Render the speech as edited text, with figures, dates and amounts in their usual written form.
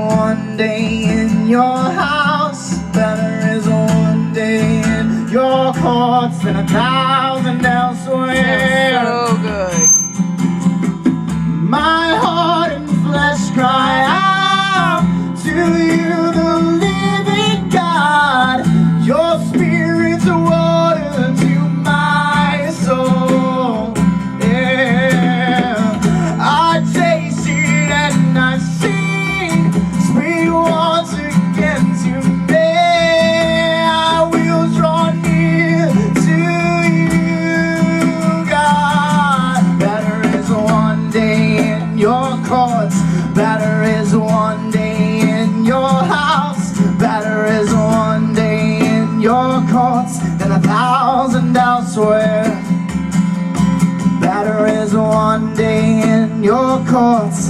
one day in your house, better is one day in your courts than 1,000 elsewhere. So good. My heart and flesh cry out to you, the living God. Your spirit's water to my soul. Yeah, I taste it and I sing. Speak once again to me. I will draw near to you, God. Better is one day in your courts. Better is one day in your house. Better is one day in your courts than 1,000 elsewhere. Better is one day in your courts.